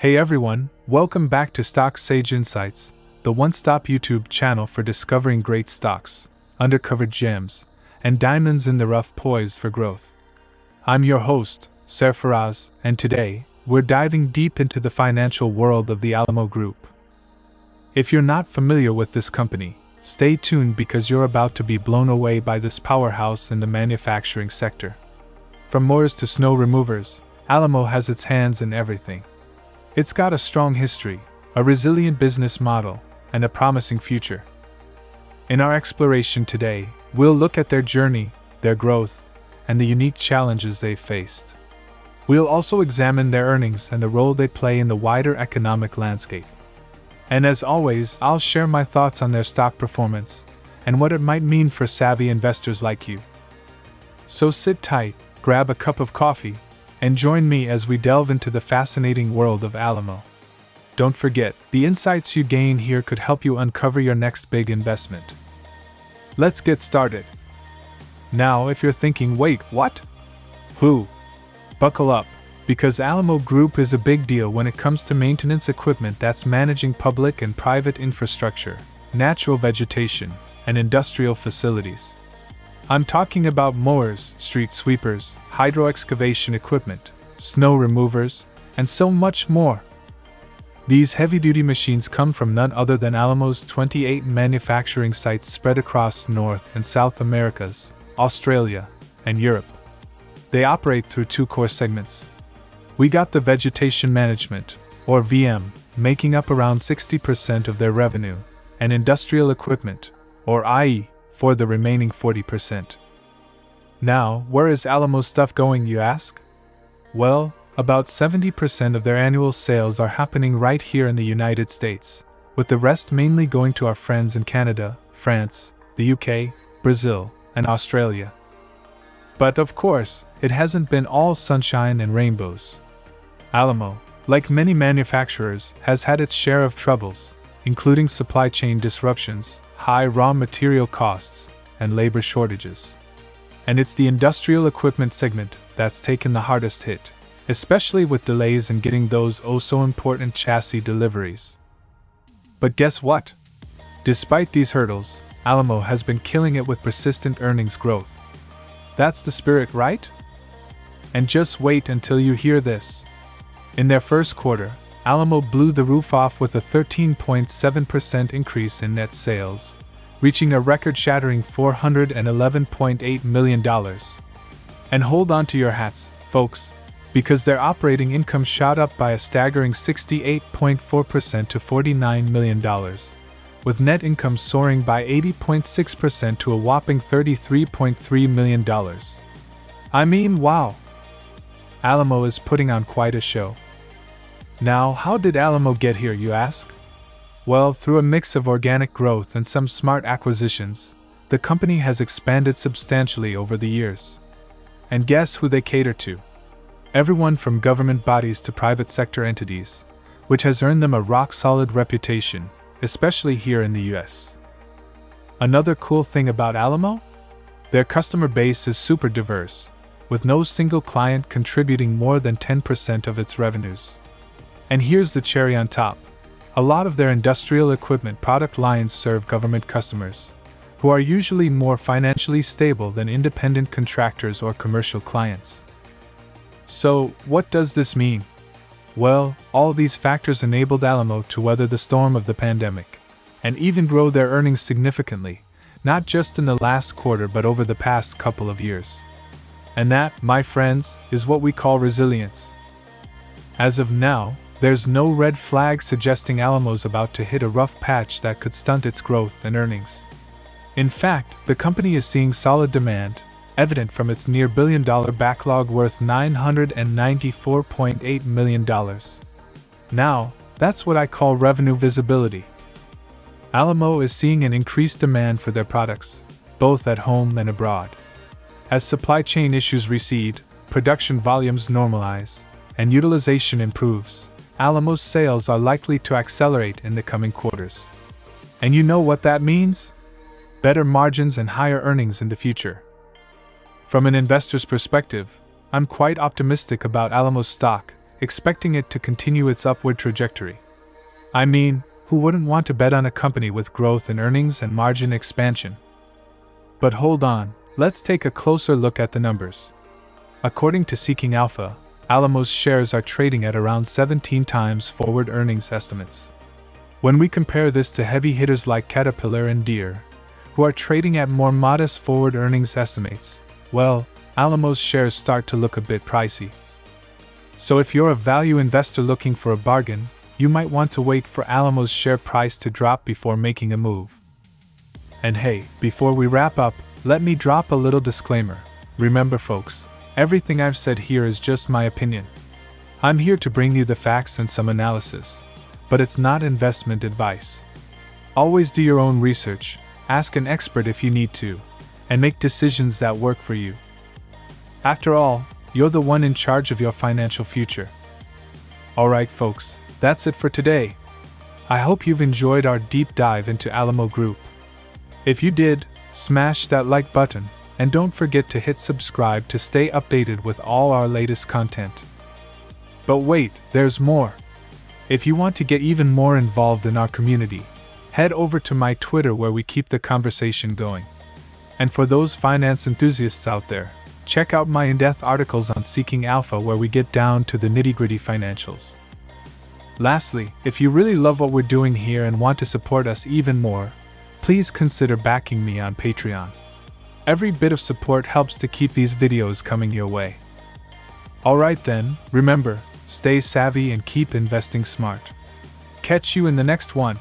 Hey everyone, welcome back to Stock Sage Insights, the one-stop YouTube channel for discovering great stocks, undercover gems, and diamonds in the rough poised for growth. I'm your host, Sarfaraz, and today, we're diving deep into the financial world of the Alamo Group. If you're not familiar with this company, stay tuned because you're about to be blown away by this powerhouse in the manufacturing sector. From mowers to snow removers, Alamo has its hands in everything. It's got a strong history, a resilient business model, and a promising future. In our exploration today, we'll look at their journey, their growth, and the unique challenges they've faced. We'll also examine their earnings and the role they play in the wider economic landscape. And as always, I'll share my thoughts on their stock performance and what it might mean for savvy investors like you. So sit tight, grab a cup of coffee, and join me as we delve into the fascinating world of Alamo. Don't forget, the insights you gain here could help you uncover your next big investment. Let's get started. Now, if you're thinking, wait, what? Who? Buckle up, because Alamo Group is a big deal when it comes to maintenance equipment that's managing public and private infrastructure, natural vegetation, and industrial facilities. I'm talking about mowers, street sweepers, hydro-excavation equipment, snow removers, and so much more. These heavy-duty machines come from none other than Alamo's 28 manufacturing sites spread across North and South Americas, Australia, and Europe. They operate through two core segments. We got the vegetation management, or VM, making up around 60% of their revenue, and industrial equipment, or IE, for the remaining 40%. Now, where is Alamo's stuff going, you ask? Well, about 70% of their annual sales are happening right here in the United States, with the rest mainly going to our friends in Canada, France, the UK, Brazil, and Australia. But of course, it hasn't been all sunshine and rainbows. Alamo, like many manufacturers, has had its share of troubles, including supply chain disruptions, high raw material costs, and labor shortages. And it's the industrial equipment segment that's taken the hardest hit, especially with delays in getting those oh-so-important chassis deliveries. But guess what? Despite these hurdles, Alamo has been killing it with persistent earnings growth. That's the spirit, right? And just wait until you hear this. In their first quarter, Alamo blew the roof off with a 13.7% increase in net sales, reaching a record-shattering $411.8 million. And hold on to your hats, folks, because their operating income shot up by a staggering 68.4% to $49 million, with net income soaring by 80.6% to a whopping $33.3 million. I mean, wow! Alamo is putting on quite a show. Now, how did Alamo get here, you ask? Well, through a mix of organic growth and some smart acquisitions, the company has expanded substantially over the years. And guess who they cater to? Everyone from government bodies to private sector entities, which has earned them a rock-solid reputation, especially here in the US. Another cool thing about Alamo? Their customer base is super diverse, with no single client contributing more than 10% of its revenues. And here's the cherry on top. A lot of their industrial equipment product lines serve government customers, who are usually more financially stable than independent contractors or commercial clients. So, what does this mean? Well, all these factors enabled Alamo to weather the storm of the pandemic, and even grow their earnings significantly, not just in the last quarter but over the past couple of years. And that, my friends, is what we call resilience. As of now, there's no red flag suggesting Alamo's about to hit a rough patch that could stunt its growth and earnings. In fact, the company is seeing solid demand, evident from its near billion-dollar backlog worth $994.8 million. Now, that's what I call revenue visibility. Alamo is seeing an increased demand for their products, both at home and abroad. As supply chain issues recede, production volumes normalize, and utilization improves, Alamo's sales are likely to accelerate in the coming quarters. And you know what that means? Better margins and higher earnings in the future. From an investor's perspective, I'm quite optimistic about Alamo's stock. expecting it to continue its upward trajectory. I mean, who wouldn't want to bet on a company with growth in earnings and margin expansion? But hold on, let's take a closer look at the numbers. According to Seeking Alpha, Alamo's shares are trading at around 17 times forward earnings estimates. When we compare this to heavy hitters like Caterpillar and Deere, who are trading at more modest forward earnings estimates, well, Alamo's shares start to look a bit pricey. So if you're a value investor looking for a bargain, you might want to wait for Alamo's share price to drop before making a move. And hey, before we wrap up, let me drop a little disclaimer. Remember folks, everything I've said here is just my opinion. I'm here to bring you the facts and some analysis, but it's not investment advice. Always do your own research, ask an expert if you need to, and make decisions that work for you. After all, you're the one in charge of your financial future. Alright folks, that's it for today. I hope you've enjoyed our deep dive into Alamo Group. If you did, smash that like button, and don't forget to hit subscribe to stay updated with all our latest content. But wait, there's more. If you want to get even more involved in our community, head over to my Twitter where we keep the conversation going. And for those finance enthusiasts out there, check out my in-depth articles on Seeking Alpha where we get down to the nitty-gritty financials. Lastly, if you really love what we're doing here and want to support us even more, please consider backing me on Patreon. Every bit of support helps to keep these videos coming your way. Alright then, remember, stay savvy and keep investing smart. Catch you in the next one.